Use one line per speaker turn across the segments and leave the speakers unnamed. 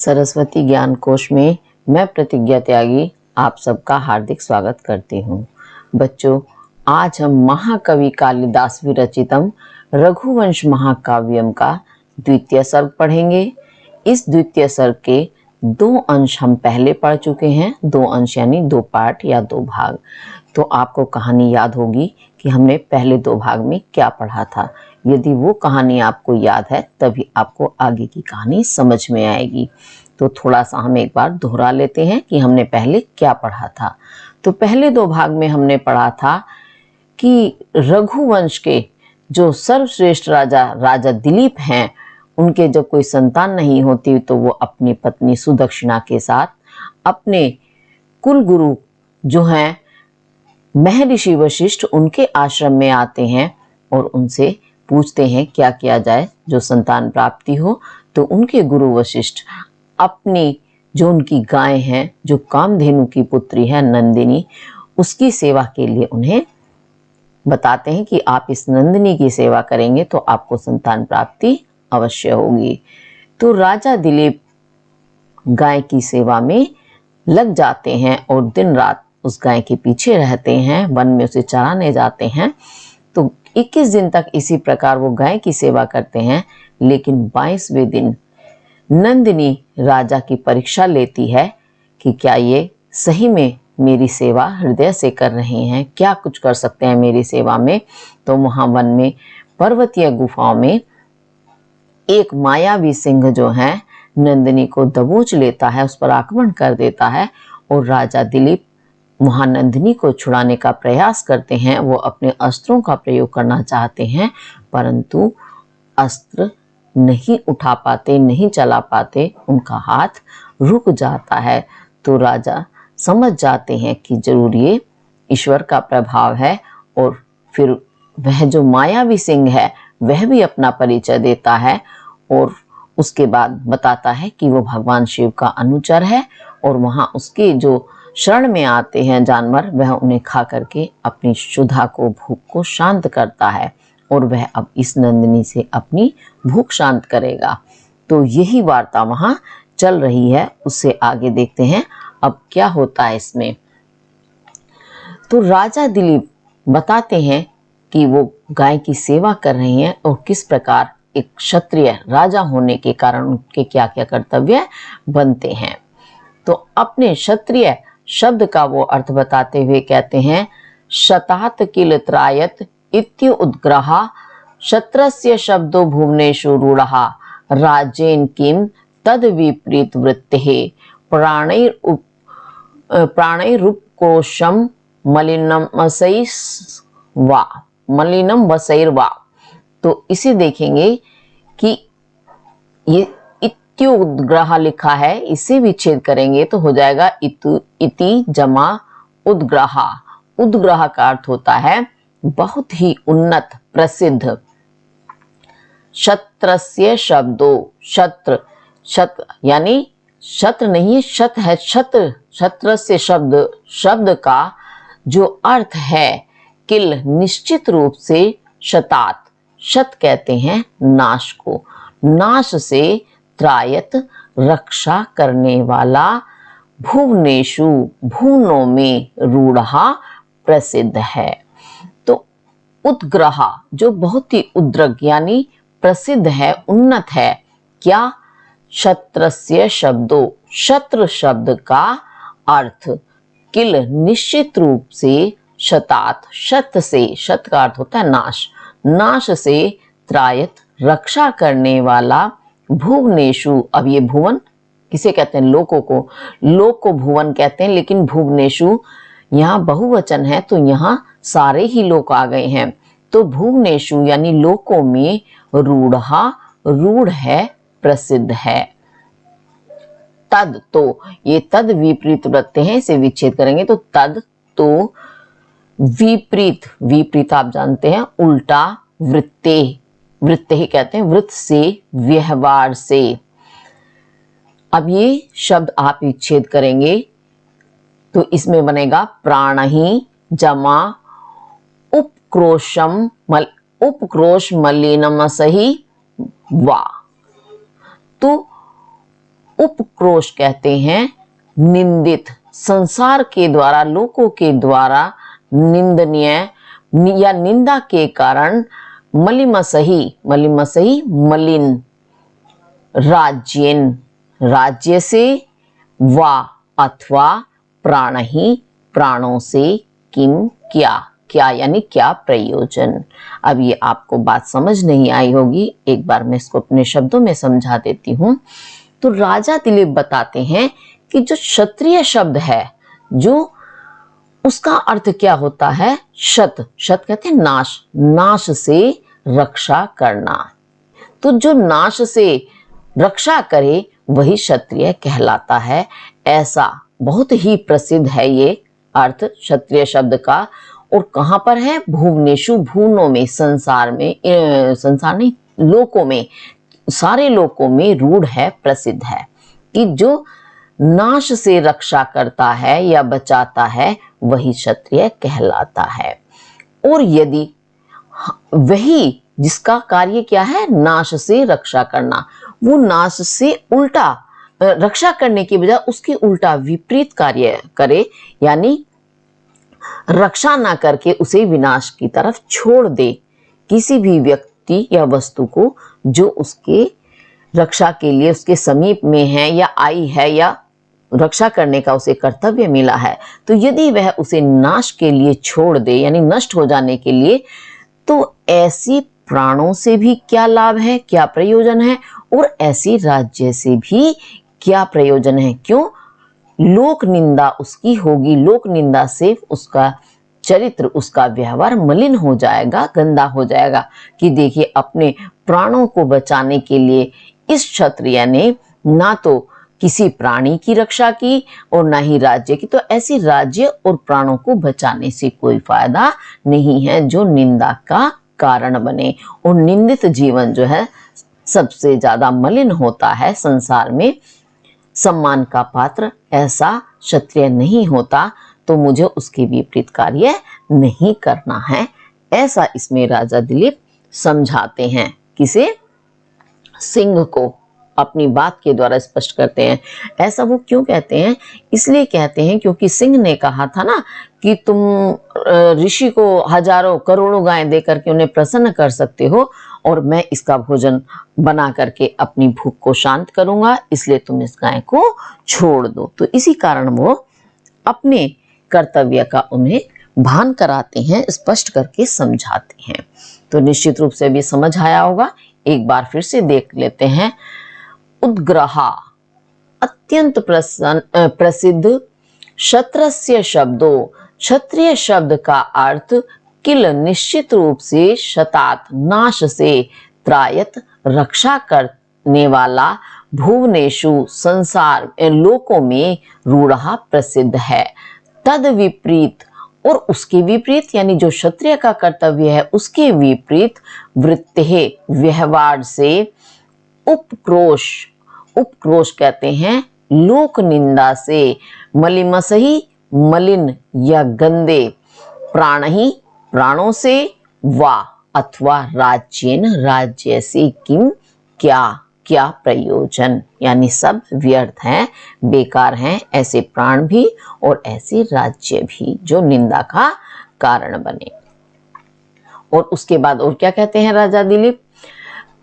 सरस्वती ज्ञान कोश में मैं प्रतिज्ञा त्यागी आप सबका हार्दिक स्वागत करती हूँ। बच्चों, आज हम महाकवि कालिदास विरचितम रघुवंश महाकाव्यम का द्वितीय सर्ग पढ़ेंगे। इस द्वितीय सर्ग के 2 अंश हम पहले पढ़ चुके हैं। 2 अंश यानी 2 पार्ट या 2 भाग। तो आपको कहानी याद होगी कि हमने पहले 2 भाग में क्या पढ़ा था। यदि वो कहानी आपको याद है तभी आपको आगे की कहानी समझ में आएगी। तो थोड़ा सा हम एक बार दोहरा लेते हैं कि हमने पहले क्या पढ़ा था। तो पहले 2 भाग में हमने पढ़ा था कि रघुवंश के जो सर्वश्रेष्ठ राजा दिलीप हैं, उनके जब कोई संतान नहीं होती तो वो अपनी पत्नी सुदक्षिणा के साथ अपने कुल गुरु जो हैं महर्षि वशिष्ठ, उनके आश्रम में आते हैं और उनसे पूछते हैं क्या किया जाए जो संतान प्राप्ति हो। तो उनके गुरु वशिष्ठ अपनी जो उनकी गाय हैं, जो कामधेनु की पुत्री है नंदिनी, उसकी सेवा के लिए उन्हें बताते हैं कि आप इस नंदिनी की सेवा करेंगे तो आपको संतान प्राप्ति अवश्य होगी। तो राजा दिलीप गाय की सेवा में लग जाते हैं और दिन रात उस गाय के पीछे रहते हैं, वन में उसे चराने जाते हैं। तो 21 दिन तक इसी प्रकार वो गाय की सेवा करते हैं। लेकिन 22वें दिन नंदिनी राजा की परीक्षा लेती है कि क्या ये सही में मेरी सेवा हृदय से कर रहे हैं, क्या कुछ कर सकते हैं मेरी सेवा में। तो वहां वन में पर्वतीय गुफाओं में एक मायावी सिंह जो है नंदिनी को दबोच लेता है, उस पर आक्रमण कर देता है और राजा दिलीप वहां नंदिनी को छुड़ाने का प्रयास करते हैं। वो अपने अस्त्रों का प्रयोग करना चाहते हैं परंतु अस्त्र नहीं उठा पाते, नहीं चला पाते, उनका हाथ रुक जाता है। तो राजा समझ जाते हैं कि जरूर ये ईश्वर का प्रभाव है और फिर वह जो मायावी सिंह है वह भी अपना परिचय देता है और उसके बाद बताता है कि वो भगवान शिव का अनुचर है और वहां उसके जो शरण में आते हैं जानवर, वह उन्हें खा करके अपनी क्षुधा को, भूख को शांत करता है और वह अब इस नंदिनी से अपनी भूख शांत करेगा। तो यही वार्ता वहां चल रही है। उससे आगे देखते हैं अब क्या होता है इसमें। तो राजा दिलीप बताते हैं कि वो गाय की सेवा कर रहे हैं और किस प्रकार एक क्षत्रिय राजा होने के कारण उनके क्या क्या कर्तव्य बनते हैं। तो अपने क्षत्रिय शब्द का वो अर्थ बताते हुए कहते हैं, शतात किल त्रायत इत्यु उद्ग्रहा क्षत्रस्य शब्दो भुवनेषु रूढ़ा राजेन किम तद विपरीत वृत्तिः प्राणैरुपकोशम मलिनम वसैर्वा। तो इसे देखेंगे कि ये उद्ग्रह लिखा है, इसे विच्छेद करेंगे तो हो जाएगा इति जमा उद्ग्रहा। उद्ग्रह का अर्थ होता है बहुत ही उन्नत, प्रसिद्ध। क्षत्रस्य शब्दो, शत्र यानी शत्र नहीं, शत है, क्षत्र से शब्द का जो अर्थ है किल, निश्चित रूप से, शतात, शत कहते हैं नाश को, नाश से, त्रायत रक्षा करने वाला, भुवनेषु भुवनों में, रूढ़ा प्रसिद्ध है। तो उद्ग्रह जो बहुत ही उद्रग यानी प्रसिद्ध है, उन्नत है। क्या? क्षत्रस्य शब्दों, शत्र शब्द का अर्थ किल, निश्चित रूप से, शतात, शत से, शत का अर्थ होता है नाश, नाश से, त्रायत रक्षा करने वाला, भुवनेषु। अब ये भुवन किसे कहते हैं? लोकों को, लोक को भुवन कहते हैं, लेकिन भुवनेषु यहाँ बहुवचन है तो यहाँ सारे ही लोक आ गए हैं। तो भुवनेषु यानी लोकों में, रूढ़ा, रूढ़ है, प्रसिद्ध है। तद, तो ये तद विपरीत वृत्ते हैं, इसे विच्छेद करेंगे तो तद, तो विपरीत, विपरीत आप जानते हैं उल्टा, वृत्ते, वृत्ते ही कहते हैं, वृत्त से, व्यवहार से। अब ये शब्द आप विच्छेद करेंगे तो इसमें बनेगा प्राण ही जमा उपक्रोश मलिनम सही वा। तो उपक्रोश कहते हैं निंदित, संसार के द्वारा, लोगों के द्वारा निंदनीय या निंदा के कारण मलिमसही, मलिमसही मलिन, राज्येन, राज्य से, वा अथवा प्राणहि, प्राणों से, किम क्या, क्या यानी क्या प्रयोजन। अब ये आपको बात समझ नहीं आई होगी, एक बार मैं इसको अपने शब्दों में समझा देती हूँ। तो राजा दिलीप बताते हैं कि जो क्षत्रिय शब्द है, जो उसका अर्थ क्या होता है, शत, शत कहते हैं नाश, नाश से रक्षा करना। तो जो नाश से रक्षा करे वही क्षत्रिय कहलाता है। ऐसा बहुत ही प्रसिद्ध है ये अर्थ क्षत्रिय शब्द का। और कहां पर है, भुवनेशु, भुवनों में, संसार में, संसार नहीं, लोकों में, सारे लोकों में रूढ़ है, प्रसिद्ध है कि जो नाश से रक्षा करता है या बचाता है वही क्षत्रिय कहलाता है। और यदि वही जिसका कार्य क्या है, नाश से रक्षा करना, वो नाश से उल्टा रक्षा करने की बजाय उसके उल्टा विपरीत कार्य करे, यानी रक्षा ना करके उसे विनाश की तरफ छोड़ दे, किसी भी व्यक्ति या वस्तु को जो उसके रक्षा के लिए उसके समीप में है या आई है या रक्षा करने का उसे कर्तव्य मिला है, तो यदि वह उसे नाश के लिए छोड़ दे, यानी नष्ट हो जाने के लिए, तो ऐसी प्राणों से भी क्या लाभ है, क्या प्रयोजन है, और ऐसी राज्य से भी क्या प्रयोजन है। क्यों? लोक निंदा उसकी होगी, लोक निंदा से उसका चरित्र, उसका व्यवहार मलिन हो जाएगा, गंदा हो जाएगा। कि देखिए, अपने प्राणों को बचाने के लिए इस क्षत्रिय ने ना तो किसी प्राणी की रक्षा की और ना ही राज्य की। तो ऐसी राज्य और प्राणों को बचाने से कोई फायदा नहीं है जो निंदा का कारण बने। और निंदित जीवन जो है सबसे ज्यादा मलिन होता है संसार में, सम्मान का पात्र ऐसा क्षत्रिय नहीं होता। तो मुझे उसके विपरीत कार्य नहीं करना है, ऐसा इसमें राजा दिलीप समझाते हैं। किसे? सिंह को अपनी बात के द्वारा स्पष्ट करते हैं। ऐसा वो क्यों कहते हैं? इसलिए कहते हैं क्योंकि सिंह ने कहा था ना कि तुम ऋषि को हजारों करोड़ों गायें देकर के उन्हें प्रसन्न कर सकते हो, और मैं इसका भोजन बना करके अपनी भूख को शांत करूंगा, इसलिए तुम इस गाय को छोड़ दो। तो इसी कारण वो अपने कर्तव्य का उन्हें भान कराते हैं, स्पष्ट करके समझाते हैं। तो निश्चित रूप से भी समझ आया होगा, एक बार फिर से देख लेते हैं। उद्ग्रहा अत्यंत प्रसिद्ध क्षत्रस्य शब्दों, क्षत्रिय शब्द का अर्थ किल, निश्चित रूप से, शतात, नाश से, त्रायत, रक्षा करने वाला, भुवनेशु, संसार लोकों में, रूढ़ा, प्रसिद्ध है। तद विपरीत, और उसके विपरीत, यानी जो क्षत्रिय का कर्तव्य है उसके विपरीत, वृत्ते, व्यवहार से, उपक्रोश, उपक्रोश कहते हैं लोक निंदा से, मलिमसही, मलिन या गंदे, प्राणहि, प्राणों से, वा अथवा राज्येन, राज्य से, किम, क्या, क्या प्रयोजन, यानी सब व्यर्थ हैं, बेकार हैं, ऐसे प्राण भी और ऐसे राज्य भी जो निंदा का कारण बने। और उसके बाद और क्या कहते हैं राजा दिलीप?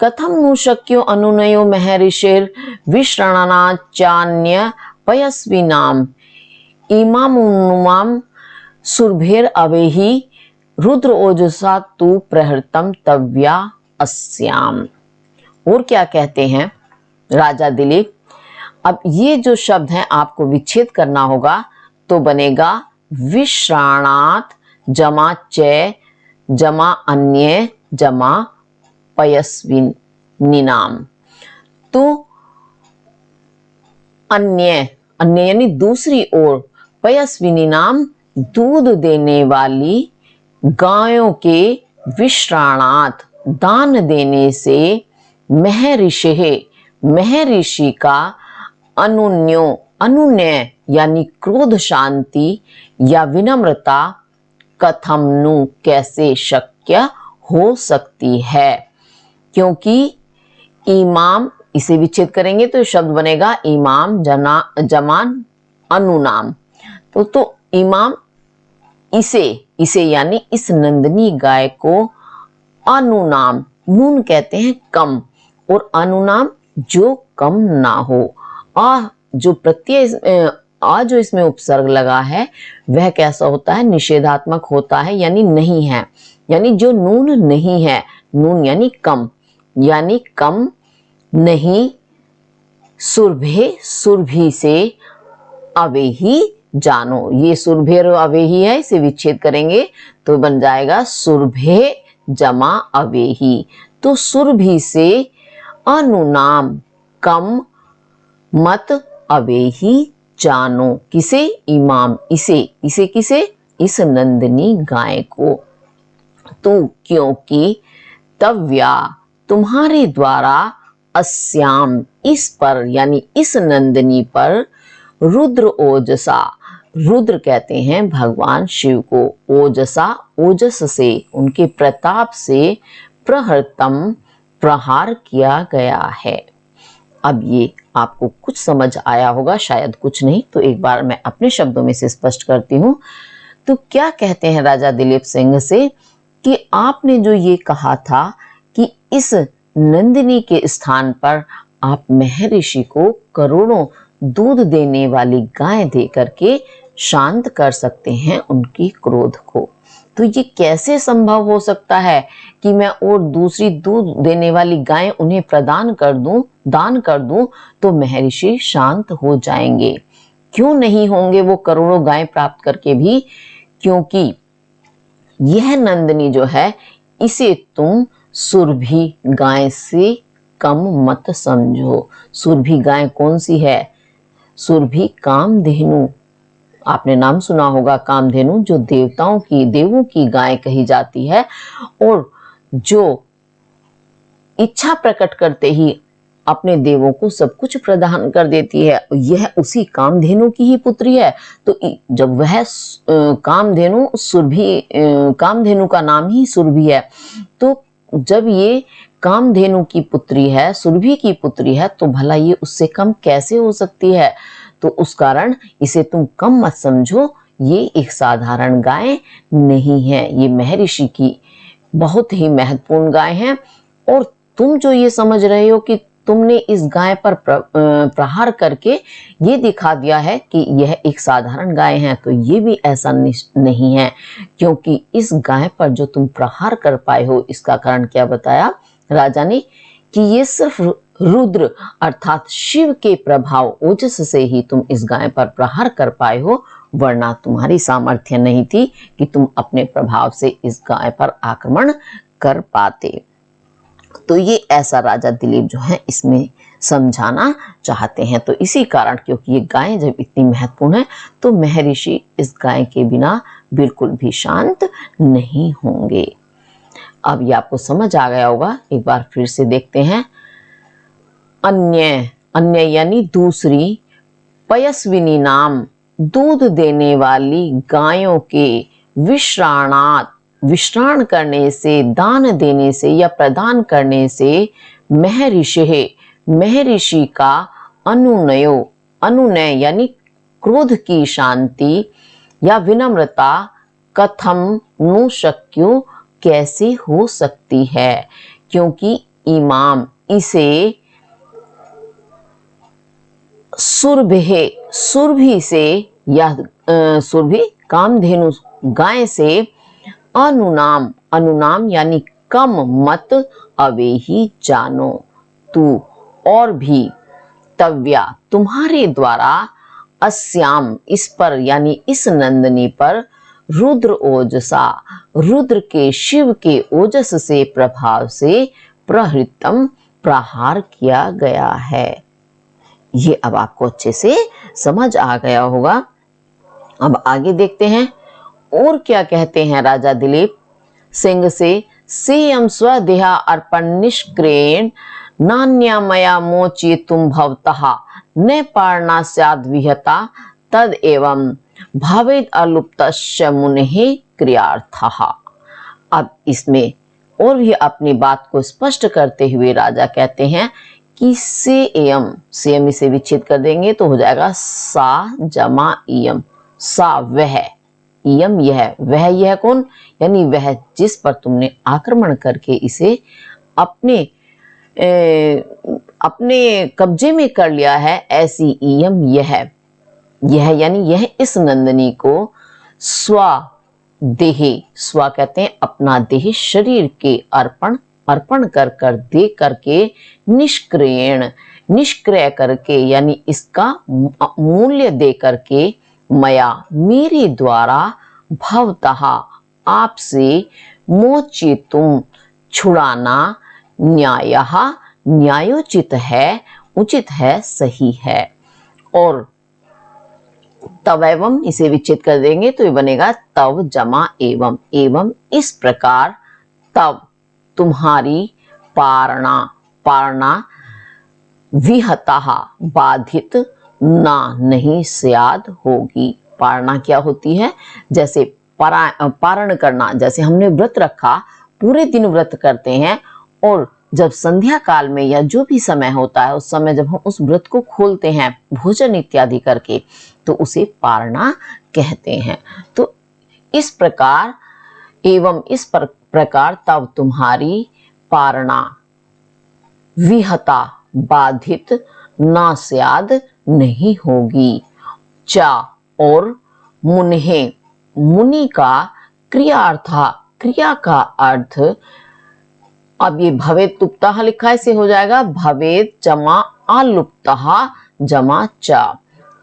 कथम नु शक्यो अनुनयो महर्षिर विश्रणाचान्य पयस्विनाम इमामुनुमाम सुरभेर अवेहि रुद्र ओजसा तु प्रहृतम तव्या अस्याम। और क्या कहते हैं राजा दिलीप? अब ये जो शब्द हैं आपको विच्छेद करना होगा, तो बनेगा विश्राणात जमा च जमा अन्य जमा पयस्विनिनाम। तो अन्य, अन्य यानी दूसरी ओर, पयस्विनिनाम, दूध देने वाली गायों के, विश्राणात, दान देने से, महर्षि, महर्षि का, अनुन्यो, अनुन्य यानी क्रोध शांति या विनम्रता, कथमनु, कैसे शक्य हो सकती है, क्योंकि इमाम इसे विच्छेद करेंगे तो शब्द बनेगा इमाम जमान अनुनाम। तो इमाम इसे यानी इस नंदनी गाय को अनुनाम, नून कहते हैं कम, और अनुनाम जो कम ना हो। जो प्रत्यय जो इसमें उपसर्ग लगा है वह कैसा होता है, निषेधात्मक होता है, यानी नहीं है, यानी जो नून नहीं है, नून यानी कम नहीं, सुरभे सुरभि से अवेही जानो, ये सुरभे और अवेही है, इसे विच्छेद करेंगे तो बन जाएगा सुरभे जमा अवेही। तो सुरभि से अनुनाम कम मत अवेही जानो, किसे, इमाम, इसे किसे, इस नंदनी गाय को। तो क्योंकि तव्या तुम्हारे द्वारा अस्याम इस पर यानी इस नंदनी पर रुद्र ओजसा, रुद्र कहते हैं भगवान शिव को, ओजसा ओजस से, उनके प्रताप से, प्रहृतम प्रहार किया गया है। अब ये आपको कुछ समझ आया होगा, शायद कुछ नहीं, तो एक बार मैं अपने शब्दों में से स्पष्ट करती हूँ। तो क्या कहते हैं राजा दिलीप सिंह से कि आपने जो ये कहा था कि इस नंदिनी के स्थान पर आप महर्षि को करोड़ों दूध देने वाली गाय दे करके शांत कर सकते हैं उनकी क्रोध को। तो ये कैसे संभव हो सकता है कि मैं और दूसरी दूध देने वाली गाय उन्हें प्रदान कर दूं, दान कर दूं, तो महर्षि शांत हो जाएंगे। क्यों नहीं होंगे वो करोड़ों गाय प्राप्त करके भी? क्योंकि यह नंदिनी जो है इसे तुम सुरभि गाय से कम मत समझो। सुरभि गाय कौन सी है? सुरभि कामधेनु, आपने नाम सुना होगा कामधेनु, जो देवों की गाय कही जाती है और जो इच्छा प्रकट करते ही अपने देवों को सब कुछ प्रदान कर देती है, यह उसी कामधेनु की ही पुत्री है। तो जब वह कामधेनु सुरभि, कामधेनु का नाम ही सुरभि है, तो जब ये कामधेनु की पुत्री है, सुरभि की पुत्री है, तो भला ये उससे कम कैसे हो सकती है? तो उस कारण इसे तुम कम मत समझो, ये एक साधारण गाय नहीं है, ये महर्षि की बहुत ही महत्वपूर्ण गाय है। और तुम जो ये समझ रहे हो कि तुमने इस गाय पर प्रहार करके ये दिखा दिया है कि यह एक साधारण गाय है, तो ये भी ऐसा नहीं है, क्योंकि इस गाय पर जो तुम प्रहार कर पाए हो, इसका कारण क्या बताया राजा ने कि ये सिर्फ रुद्र अर्थात शिव के प्रभाव ओजस से ही तुम इस गाय पर प्रहार कर पाए हो, वरना तुम्हारी सामर्थ्य नहीं थी कि तुम अपने प्रभाव से इस गाय पर आक्रमण कर पाते। तो ये ऐसा राजा दिलीप जो है इसमें समझाना चाहते हैं। तो इसी कारण, क्योंकि ये गाय जब इतनी महत्वपूर्ण है, तो महर्षि इस गाय के बिना बिल्कुल भी शांत नहीं होंगे। अब ये आपको समझ आ गया होगा, एक बार फिर से देखते हैं। अन्य यानी दूसरी, पयस्विनी नाम दूध देने वाली गायों के विश्राण करने से, दान देने से या प्रदान करने से महर्षि का अनुनय यानी क्रोध की शांति या विनम्रता कथम नु शक्यो कैसे हो सकती है? क्योंकि इमाम इसे सुरभि से या सुरभि कामधेनु गाय से अनुनाम यानी कम मत अवेही जानो, तू और भी तव्या तुम्हारे द्वारा अस्याम इस पर यानी इस नंदिनी पर रुद्र ओजसा, रुद्र के शिव के ओजस से प्रभाव से प्रहृतम प्रहार किया गया है। ये अब आपको अच्छे से समझ आ गया होगा। अब आगे देखते हैं और क्या कहते हैं राजा दिलीप सिंह से। सेयम स्वदेहा अर्पण निष्क्रियेण नान्यमया मोची तुम भवतः न पारणा स्याद् विहता तद एवं भावेद अलुप्तस्य मुनेः क्रियार्थः। अब इसमें और भी अपनी बात को स्पष्ट करते हुए राजा कहते हैं कि से एम इसे विच्छेद कर देंगे तो हो जाएगा सा जमा इयम। सा वह, इयम यह, वह यह कौन, यानी वह जिस पर तुमने आक्रमण करके इसे अपने अपने कब्जे में कर लिया है, ऐसी इयम यह यानी यह इस नंदिनी को स्व देह, स्व कहते हैं अपना देह, शरीर के अर्पण कर दे करके, निष्क्रिय करके यानी इसका मूल्य दे करके, मया मेरे द्वारा, भवतः आपसे, मोचयितुम छुड़ाना, न्यायः न्यायोचित है, उचित है, सही है। और तव एवं इसे विच्छेद कर देंगे तो ये बनेगा तव जमा एवं। एवं इस प्रकार तव तुम्हारी, पारणा विहतः बाधित ना नहीं स्याद होगी। पारणा क्या होती है, जैसे पारण करना, जैसे हमने व्रत रखा, पूरे दिन व्रत करते हैं और जब संध्या काल में या जो भी समय होता है उस समय जब हम उस व्रत को खोलते हैं भोजन इत्यादि करके तो उसे पारणा कहते हैं। तो इस प्रकार एवं इस प्रकार तब तुम्हारी पारणा विहता बाधित ना स्याद नहीं होगी। चा और मुन्हे, मुनि का क्रिया का अर्थ, अब ये भवेत लुप्तः लिखा है, से हो जाएगा भवेत जमा अलुप्तः जमा चा।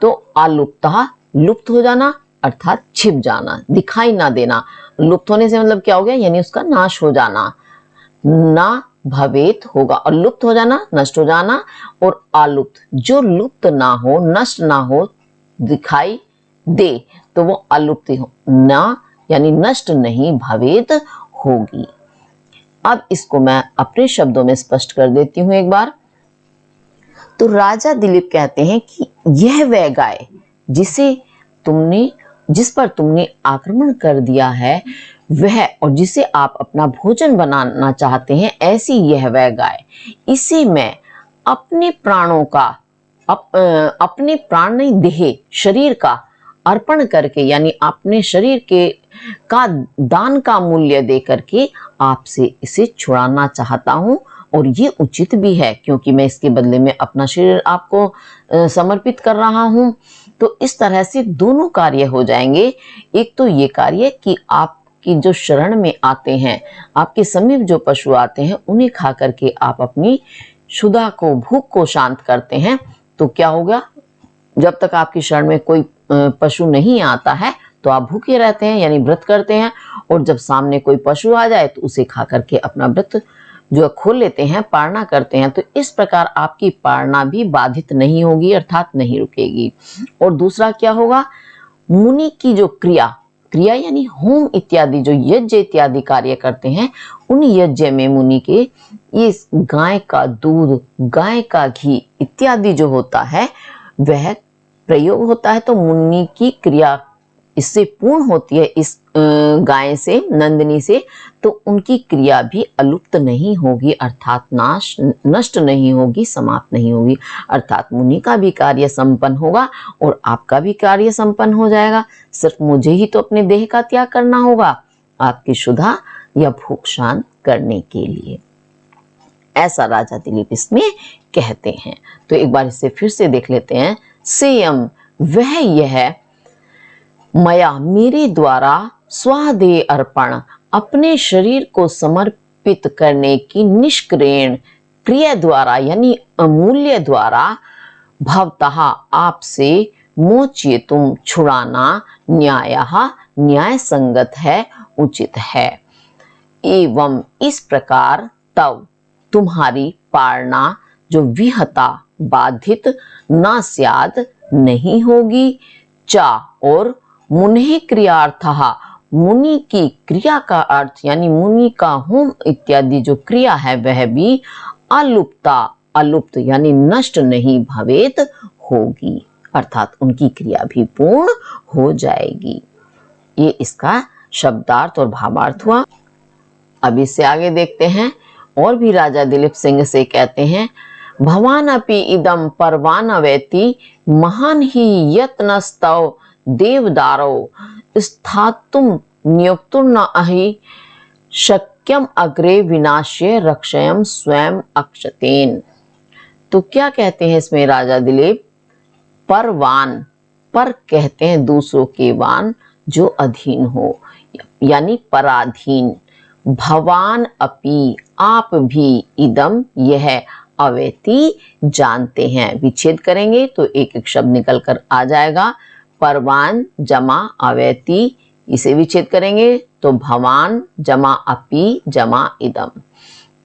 तो अलुप्तः लुप्त हो जाना अर्थात छिप जाना, दिखाई ना देना। लुप्त होने से मतलब क्या हो गया, यानी उसका नाश हो जाना। ना भवेत होगा और लुप्त हो जाना, नष्ट हो जाना। और अलुप्त जो लुप्त ना हो, नष्ट ना हो, दिखाई दे तो वो अलुप्ति हो, ना यानी नष्ट नहीं भवेत होगी। अब इसको मैं अपने शब्दों में स्पष्ट कर देती हूं एक बार। तो राजा दिलीप कहते हैं कि यह वह गाय जिस पर तुमने आक्रमण कर दिया है वह, और जिसे आप अपना भोजन बनाना चाहते हैं, ऐसी यह वह गाय, इसे मैं अपने प्राणों का अपने प्राण नहीं, देह शरीर का अर्पण करके यानी अपने शरीर के का दान का मूल्य दे करके आपसे इसे छुड़ाना चाहता हूं। और ये उचित भी है क्योंकि मैं इसके बदले में अपना शरीर आपको समर्पित कर रहा हूं। तो इस तरह से दोनों कार्य हो जाएंगे। एक तो ये कार्य कि आपकी जो शरण में आते हैं, आपके समीप जो पशु आते हैं, उन्हें खा करके आप अपनी क्षुधा को, भूख को शांत करते हैं। तो क्या होगा, जब तक आपकी शरण में कोई पशु नहीं आता है तो आप भूखे रहते हैं यानी व्रत करते हैं, और जब सामने कोई पशु आ जाए तो उसे खा करके अपना व्रत जो खोल लेते हैं, पारणा करते हैं। तो इस प्रकार आपकी पारणा भी बाधित नहीं होगी अर्थात नहीं रुकेगी। और दूसरा क्या होगा, मुनि की जो क्रिया यानी होम इत्यादि जो यज्ञ इत्यादि कार्य करते हैं, उन यज्ञ में मुनि के इस गाय का दूध, गाय का घी इत्यादि जो होता है वह प्रयोग होता है। तो मुनि की क्रिया इससे पूर्ण होती है, इस गाय से, नंदिनी से, तो उनकी क्रिया भी अलुप्त नहीं होगी अर्थात नष्ट नहीं होगी, समाप्त नहीं होगी। अर्थात मुनि का भी कार्य संपन्न होगा और आपका भी कार्य संपन्न हो जाएगा। सिर्फ मुझे ही तो अपने देह का त्याग करना होगा आपकी क्षुधा या भूख शांत करने के लिए। ऐसा राजा दिलीप इसमें कहते हैं। तो एक बार इसे फिर से देख लेते हैं। सेयम वह यह, मया मेरे द्वारा, स्वादेह अर्पण अपने शरीर को समर्पित करने की निष्क्रिय क्रिया द्वारा यानी अमूल्य द्वारा, भवतः आपसे, मोचयितुम छुड़ाना, न्यायः न्याय संगत है, उचित है। एवं इस प्रकार तव तुम्हारी पारणा जो विहता बाधित ना स्याद नहीं होगी। चा और मुनि क्रियार्थः मुनि की क्रिया का अर्थ यानी मुनि का होम इत्यादि जो क्रिया है वह भी अलुप्त यानी नष्ट नहीं भवेत होगी अर्थात उनकी क्रिया भी पूर्ण हो जाएगी। ये इसका शब्दार्थ और भावार्थ हुआ। अब इससे आगे देखते हैं। और भी राजा दिलीप सिंह से कहते हैं, भवान अपि इदम परवान वेति महान ही यत्नस्तव देवदारो स्थातुम नियुक्तुर्न अहि शक्यम अग्रे विनाश्य रक्षयम स्वयं अक्षतेन। तो क्या कहते हैं इसमें राजा दिलीप? परवान, पर कहते हैं दूसरों के वान जो अधीन हो, यानी पराधीन। भवान अपि, आप भी, इदम यह, अवेति जानते हैं। विच्छेद करेंगे तो एक एक शब्द निकल कर आ जाएगा। परवान जमा अवेति, इसे विच्छेद करेंगे तो भवान जमा अपि जमा इदम।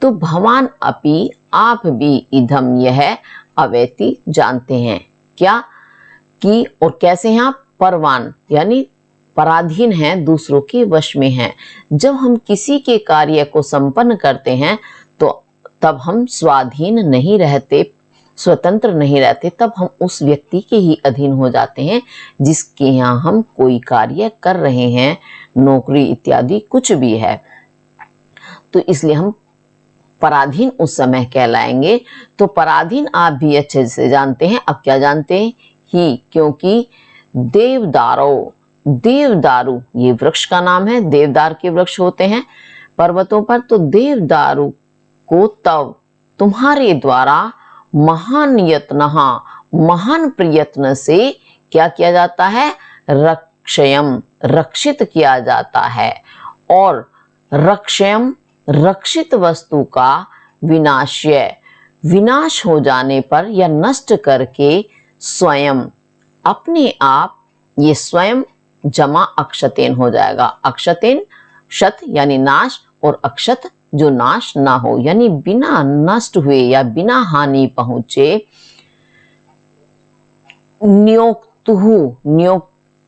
तो भवान अपि, आप भी, इदम यह, अवेति जानते हैं। क्या कि और कैसे हैं आप? परवान यानी पराधीन हैं, दूसरों के वश में हैं। जब हम किसी के कार्य को संपन्न करते हैं तो तब हम स्वाधीन नहीं रहते, स्वतंत्र नहीं रहते, तब हम उस व्यक्ति के ही अधीन हो जाते हैं जिसके यहाँ हम कोई कार्य कर रहे हैं, नौकरी इत्यादि कुछ भी है। तो इसलिए हम पराधीन उस समय कहलाएंगे। तो पराधीन आप भी अच्छे से जानते हैं। अब क्या जानते हैं? ही, क्योंकि देवदारो, देवदारू ये वृक्ष का नाम है, देवदार के वृक्ष होते हैं पर्वतों पर। तो देवदारू को तब तुम्हारे द्वारा महान यत्नहा, महान प्रयत्न से क्या किया जाता है? रक्षयम, रक्षित किया जाता है। और रक्षयम, रक्षित वस्तु का विनाश्य, विनाश हो जाने पर या नष्ट करके स्वयं, अपने आप, ये स्वयं जमा अक्षतेन हो जाएगा। अक्षतेन शत यानी नाश, और अक्षत जो नाश ना हो, यानी बिना नष्ट हुए या बिना हानि पहुंचे। नियोक्तु,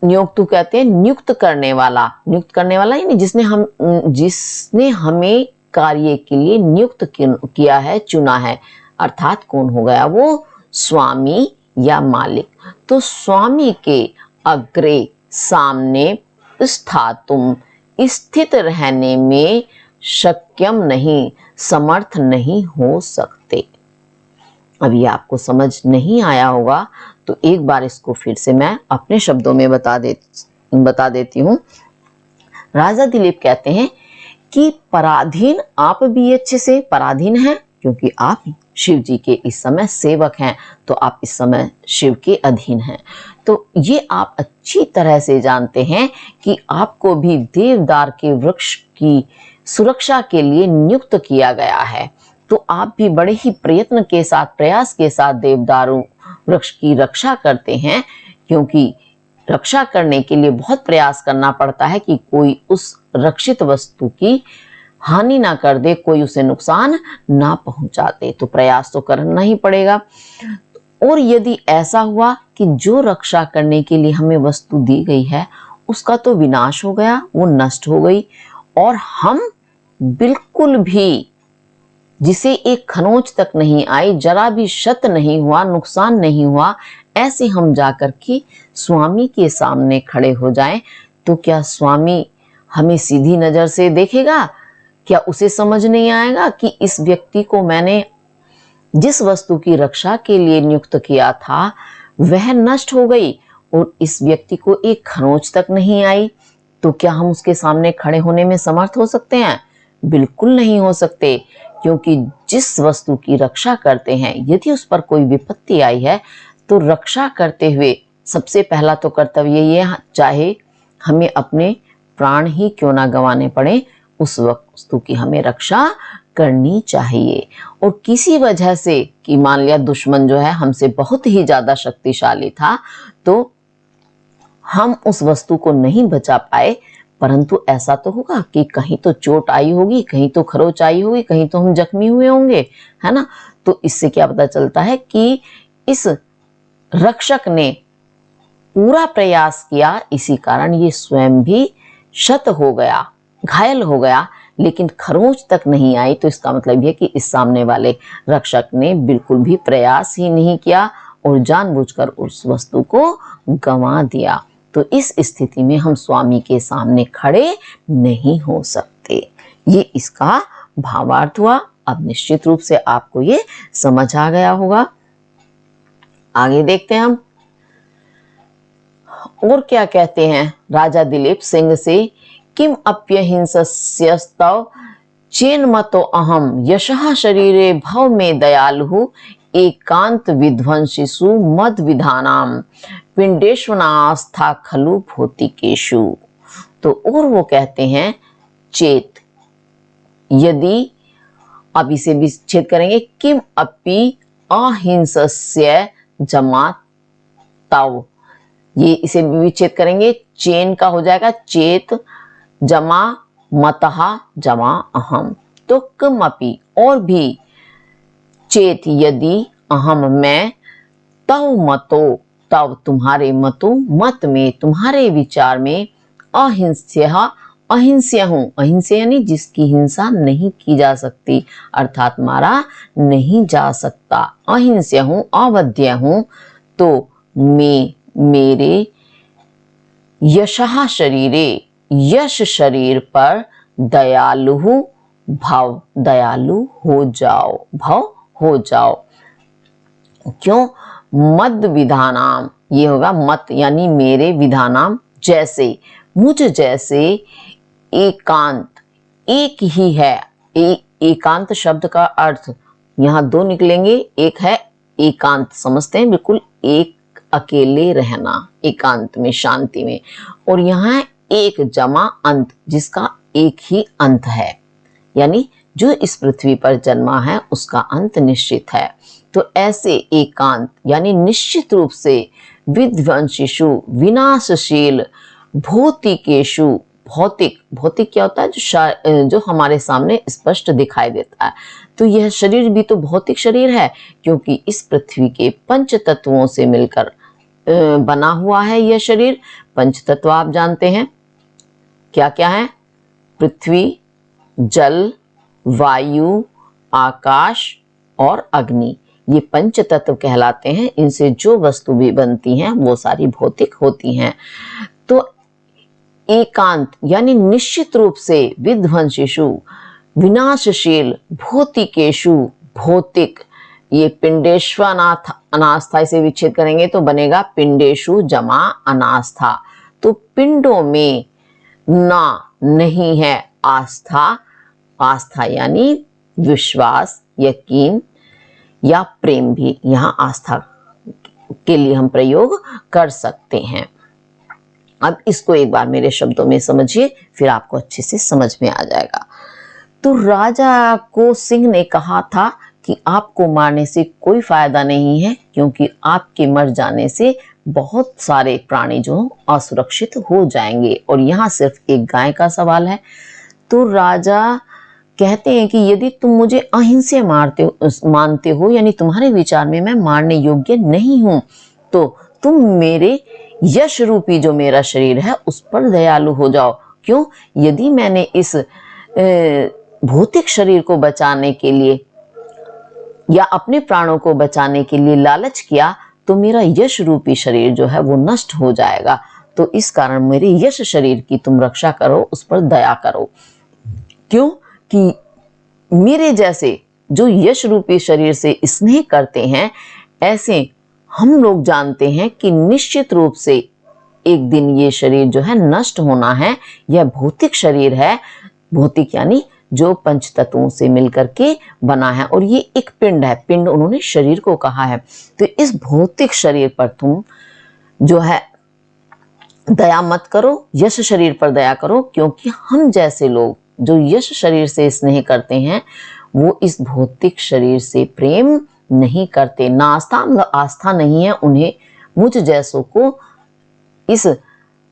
नियोक्तु कहते हैं नियुक्त करने वाला, नियुक्त करने वाला यानी जिसने हमें कार्य के लिए नियुक्त किया है, चुना है। अर्थात कौन हो गया वो? स्वामी या मालिक। तो स्वामी के अग्रे, सामने, स्थातुम स्थित रहने में, शक्यम नहीं, समर्थ नहीं हो सकते। अभी आपको समझ नहीं आया होगा तो एक बार इसको फिर से मैं अपने शब्दों में बता देती हूँ। राजा दिलीप कहते हैं कि पराधीन आप भी अच्छे से पराधीन हैं, क्योंकि आप शिव जी के इस समय सेवक हैं, तो आप इस समय शिव के अधीन हैं। तो ये आप अच्छी तरह से जानते हैं कि आपको भी देवदार के वृक्ष की सुरक्षा के लिए नियुक्त किया गया है। तो आप भी बड़े ही प्रयत्न के साथ, प्रयास के साथ देवदारू वृक्ष की रक्षा करते हैं, क्योंकि रक्षा करने के लिए बहुत प्रयास करना पड़ता है कि कोई उस रक्षित वस्तु की हानि ना कर दे, कोई उसे नुकसान ना पहुंचा दे। तो प्रयास तो करना ही पड़ेगा। और यदि ऐसा हुआ कि जो रक्षा करने के लिए हमें वस्तु दी गई है उसका तो विनाश हो गया, वो नष्ट हो गई, और हम बिल्कुल भी, जिसे एक खरोंच तक नहीं आई, जरा भी क्षत नहीं हुआ, नुकसान नहीं हुआ, ऐसे हम जाकर के स्वामी के सामने खड़े हो जाएं, तो क्या स्वामी हमें सीधी नजर से देखेगा? क्या उसे समझ नहीं आएगा कि इस व्यक्ति को मैंने जिस वस्तु की रक्षा के लिए नियुक्त किया था वह नष्ट हो गई और इस व्यक्ति को एक खरोंच तक नहीं आई? तो क्या हम उसके सामने खड़े होने में समर्थ हो सकते हैं? बिल्कुल नहीं हो सकते, क्योंकि जिस वस्तु की रक्षा करते हैं, यदि उस पर कोई विपत्ति आई है तो रक्षा करते हुए सबसे पहला तो कर्तव्य ये है, चाहे हमें अपने प्राण ही क्यों ना गंवाने पड़े, उस वस्तु की हमें रक्षा करनी चाहिए। और किसी वजह से कि मान लिया दुश्मन जो है हमसे बहुत ही ज्यादा शक्तिशाली था, तो हम उस वस्तु को नहीं बचा पाए, परंतु ऐसा तो होगा कि कहीं तो चोट आई होगी, कहीं तो खरोच आई होगी, कहीं तो हम जख्मी हुए होंगे, है ना। तो इससे क्या पता चलता है कि इस रक्षक ने पूरा प्रयास किया, इसी कारण ये स्वयं भी क्षत हो गया, घायल हो गया, लेकिन खरोंच तक नहीं आई। तो इसका मतलब यह कि इस सामने वाले रक्षक ने बिल्कुल भी प्रयास ही नहीं किया और जानबूझकर उस वस्तु को गंवा दिया। तो इस स्थिति में हम स्वामी के सामने खड़े नहीं हो सकते। ये इसका भावार्थ हुआ। अब निश्चित रूप से आपको ये समझ आ गया होगा। आगे देखते हैं हम और क्या कहते हैं राजा दिलीप सिंह से। किम अप्यहिंसस्यस्तव चेन्मतो अहम यशः शरीरे भव में दयालु एकांत विध्वंसिषु मद विधानाम पिंडेश्वनास्था खलु भौतिकेषु। तो और वो कहते हैं चेत यदि, अब इसे भी छेद करेंगे, किम अपि अहिंसस्य जमा तव, ये इसे भी विच्छेद करेंगे, चेन का हो जाएगा चेत जमा मतहा जमा अहम। तो कमपि और भी, चेत यदि, अहम मैं, तव मतो तव तुम्हारे मतों मत में तुम्हारे विचार में, अहिंस्यः अहिंस्य हूं, अहिंस्य यानी जिसकी हिंसा नहीं की जा सकती अर्थात मारा नहीं जा सकता, अहिंस्य हूं अवध्य हूं। तो मैं मेरे यशः शरीरे यश शरीर पर दयालु भव, दयालु हो जाओ, भव हो जाओ। क्यों? मद विधानाम, ये होगा मत यानी मेरे, विधानाम जैसे, मुझ जैसे, एकांत एक ही है। एकांत शब्द का अर्थ यहाँ दो निकलेंगे, एक है एकांत, समझते हैं बिल्कुल एक अकेले रहना एकांत में शांति में, और यहाँ है एक जमा अंत जिसका एक ही अंत है, यानी जो इस पृथ्वी पर जन्मा है उसका अंत निश्चित है। तो ऐसे एकांत यानी निश्चित रूप से विध्वंसिषु विनाशशील भौतिकेषु, भौतिक, भौतिक क्या होता है जो हमारे सामने स्पष्ट दिखाई देता है। तो यह शरीर भी तो भौतिक शरीर है क्योंकि इस पृथ्वी के पंच तत्वों से मिलकर बना हुआ है यह शरीर। पंच तत्व आप जानते हैं क्या क्या है? पृथ्वी, जल, वायु, आकाश और अग्नि, ये पंच तत्व कहलाते हैं। इनसे जो वस्तु भी बनती हैं वो सारी भौतिक होती हैं। तो एकांत यानी निश्चित रूप से विध्वंसिषु विनाशशील भौतिकेषु, भौतिक, ये पिंडेश्वनाथ अनास्था, इसे विच्छेद करेंगे तो बनेगा पिंडेशु जमा अनास्था। तो पिंडों में ना नहीं है आस्था, आस्था यानी विश्वास, यकीन या प्रेम भी यहाँ आस्था के लिए हम प्रयोग कर सकते हैं। अब इसको एक बार मेरे शब्दों में समझिए, फिर आपको अच्छे से समझ में आ जाएगा। तो राजा को सिंह ने कहा था कि आपको मारने से कोई फायदा नहीं है क्योंकि आपके मर जाने से बहुत सारे प्राणी जो असुरक्षित हो जाएंगे, और यहाँ सिर्फ एक गाय का सवाल है। तो राजा कहते हैं कि यदि तुम मुझे अहिंस्य मानते हो यानी तुम्हारे विचार में मैं मारने योग्य नहीं हूं, तो तुम मेरे यश रूपी जो मेरा शरीर है उस पर दयालु हो जाओ। क्यों? यदि मैंने इस भौतिक शरीर को बचाने के लिए या अपने प्राणों को बचाने के लिए लालच किया तो मेरा यश रूपी शरीर जो है वो नष्ट हो जाएगा। तो इस कारण मेरे यश शरीर की तुम रक्षा करो, उस पर दया करो। क्यों? कि मेरे जैसे जो यश रूपी शरीर से स्नेह करते हैं, ऐसे हम लोग जानते हैं कि निश्चित रूप से एक दिन ये शरीर जो है नष्ट होना है। यह भौतिक शरीर है, भौतिक यानी जो पंच तत्वों से मिलकर के बना है, और ये एक पिंड है। पिंड उन्होंने शरीर को कहा है। तो इस भौतिक शरीर पर तुम जो है दया मत करो, यश शरीर पर दया करो, क्योंकि हम जैसे लोग जो यश शरीर से स्नेह करते हैं वो इस भौतिक शरीर से प्रेम नहीं करते। ना आस्था, मतलब आस्था नहीं है उन्हें, मुझ जैसों को इस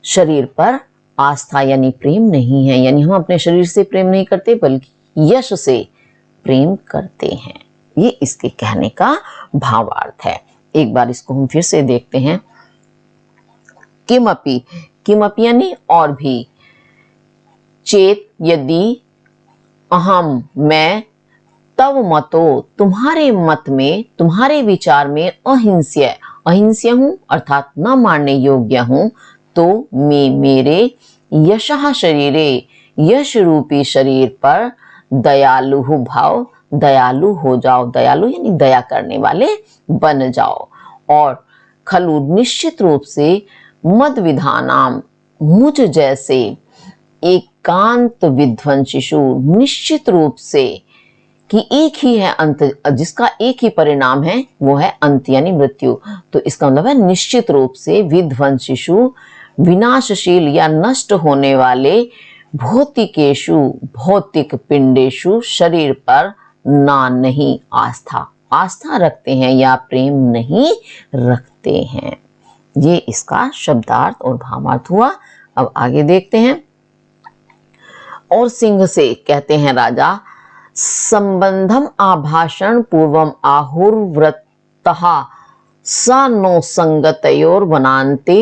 शरीर पर आस्था यानी प्रेम नहीं है। यानी हम अपने शरीर से प्रेम नहीं करते बल्कि यश से प्रेम करते हैं। ये इसके कहने का भावार्थ है। एक बार इसको हम फिर से देखते हैं। किमपि, किमपि यानी और भी, चेत यदि, अहम मैं, तव मतो तुम्हारे मत में तुम्हारे विचार में, अहिंस्य अहिंस्य हूं अर्थात न मारने योग्य हूं, तो मैं मेरे यशः शरीरे यश रूपी शरीर पर दयालु भाव दयालु हो जाओ, दयालु यानी दया करने वाले बन जाओ। और खलु निश्चित रूप से मद विधानाम, मुझ जैसे एकांत विध्वंसिषु, निश्चित रूप से कि एक ही है अंत, जिसका एक ही परिणाम है वो है अंत यानी मृत्यु। तो इसका मतलब है निश्चित रूप से विध्वंसिषु, विनाशशील या नष्ट होने वाले, भौतिकेशु, भौतिक पिंडेशु, शरीर पर ना नहीं आस्था, आस्था रखते हैं या प्रेम नहीं रखते हैं। ये इसका शब्दार्थ और भावार्थ हुआ। अब आगे देखते हैं। और सिंह से कहते हैं राजा, संबंधम आभाषण पूर्वम आहुर्व्रतः स नो संगतयोर वनान्ते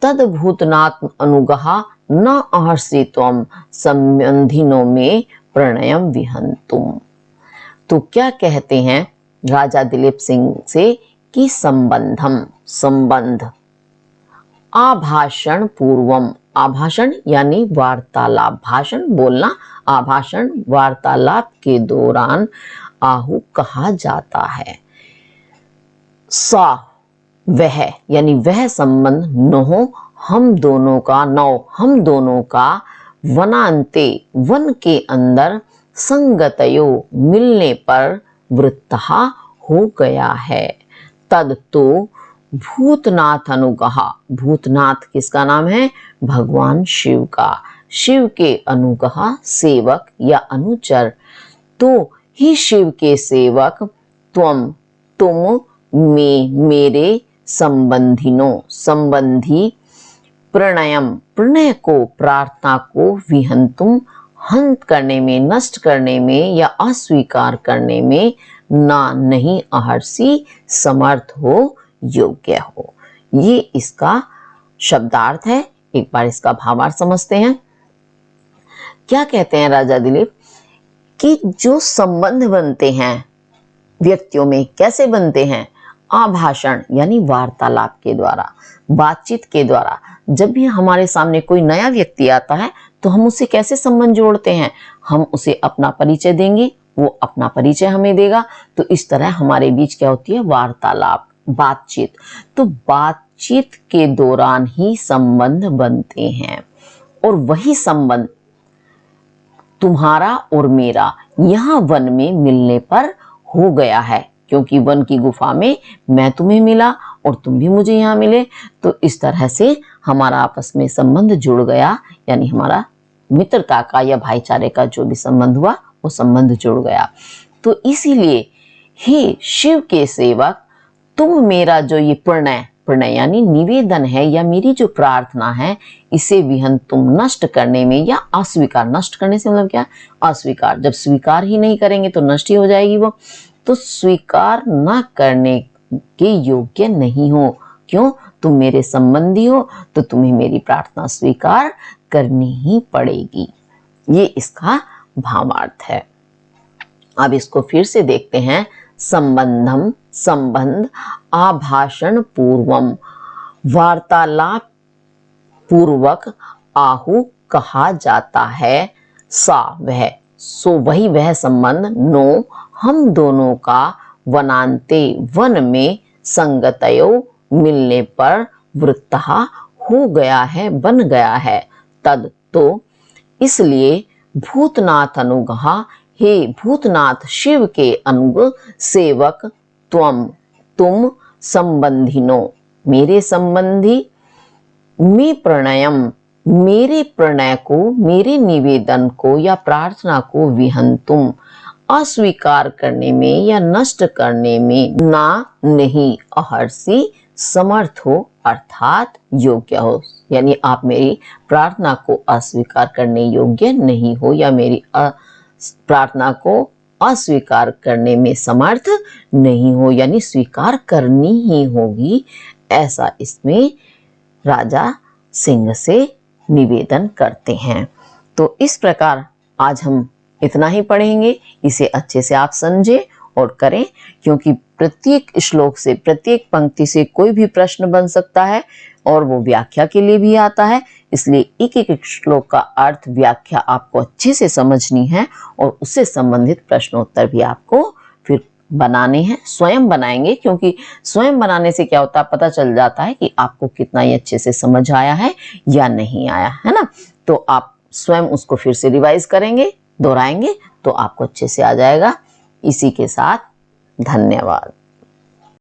तद भूतनात् अनुगः न अहर्षि त्वम संबंधिनो में प्रणयम विहंतुम। तो क्या कहते हैं राजा दिलीप सिंह से कि संबंधम, संबंध, आभाषण पूर्वम, आभाषण यानी वार्तालाप, भाषण बोलना, आभाषण वार्तालाप के दौरान आहु कहा जाता है। सा वह यानी वह संबंध, नहो हम दोनों का, नौ हम दोनों का, वनांते वन के अंदर, संगतयो मिलने पर, वृत्तहा हो गया है। तद तो भूतनाथ अनुगहा, भूतनाथ किसका नाम है? भगवान शिव का, शिव के अनुगहा सेवक या अनुचर, तो ही शिव के सेवक, त्वम तुम, में मेरे, संबंधिनो संबंधी, प्रणयम प्रणय को, प्रार्थना को, विहंतुम हंत करने में, नष्ट करने में या अस्वीकार करने में, ना नहीं अहर्षि समर्थ हो, योग्य हो। ये इसका शब्दार्थ है। एक बार इसका भावार्थ समझते हैं। क्या कहते हैं राजा दिलीप कि जो संबंध बनते हैं व्यक्तियों में, कैसे बनते हैं? आभाषण यानी वार्तालाप के द्वारा, बातचीत के द्वारा। जब भी हमारे सामने कोई नया व्यक्ति आता है तो हम उससे कैसे संबंध जोड़ते हैं? हम उसे अपना परिचय देंगे, वो अपना परिचय हमें देगा, तो इस तरह हमारे बीच क्या होती है? वार्तालाप, बातचीत। तो बातचीत के दौरान ही संबंध बनते हैं, और वही संबंध तुम्हारा और मेरा यहाँ वन में मिलने पर हो गया है, क्योंकि वन की गुफा में मैं तुम्हें मिला और तुम भी मुझे यहाँ मिले। तो इस तरह से हमारा आपस में संबंध जुड़ गया, यानी हमारा मित्रता का या भाईचारे का जो भी संबंध हुआ वो संबंध जुड़ गया। तो इसीलिए हे शिव के सेवक, तुम मेरा जो ये प्रणय, प्रणय यानी निवेदन है या मेरी जो प्रार्थना है, इसे विहन तुम नष्ट करने में या अस्वीकार, नष्ट करने से मतलब क्या? अस्वीकार। जब स्वीकार ही नहीं करेंगे तो नष्ट ही हो जाएगी वो। तो स्वीकार न करने के योग्य नहीं हो। क्यों? तुम मेरे संबंधी हो तो तुम्हें मेरी प्रार्थना स्वीकार करनी ही पड़ेगी। ये इसका भावार्थ है। अब इसको फिर से देखते हैं। संबंधम संबंध, आभाषण पूर्वम वार्तालाप पूर्वक आहु कहा जाता है। सा वह, सो वही वह संबंध, नो हम दोनों का, वनांते वन में, संगतयो मिलने पर, वृत्तहा हो गया है, बन गया है। तद तो इसलिए, भूतनाथ अनुगहा, हे भूतनाथ शिव के अनुग सेवक, त्वम तुम, संबंधिनो मेरे संबंधी, में प्रणयम मेरे प्रणय को, मेरे निवेदन को या प्रार्थना को, विहंतुम अस्वीकार करने में या नष्ट करने में, ना नहीं अहर्षि समर्थ हो, अर्थात योग्य हो। यानी आप मेरी प्रार्थना को अस्वीकार करने योग्य नहीं हो या मेरी प्रार्थना को अस्वीकार करने में समर्थ नहीं हो, यानी स्वीकार करनी ही होगी, ऐसा इसमें राजा सिंह से निवेदन करते हैं। तो इस प्रकार आज हम इतना ही पढ़ेंगे। इसे अच्छे से आप समझें और करें, क्योंकि प्रत्येक श्लोक से, प्रत्येक पंक्ति से कोई भी प्रश्न बन सकता है और वो व्याख्या के लिए भी आता है। इसलिए एक एक श्लोक का अर्थ व्याख्या आपको अच्छे से समझनी है और उससे संबंधित प्रश्नोत्तर भी आपको फिर बनाने हैं। स्वयं बनाएंगे, क्योंकि स्वयं बनाने से क्या होता है, पता चल जाता है कि आपको कितना ही अच्छे से समझ आया है या नहीं आया है ना। तो आप स्वयं उसको फिर से रिवाइज करेंगे, दोहराएंगे, तो आपको अच्छे से आ जाएगा। इसी के साथ धन्यवाद।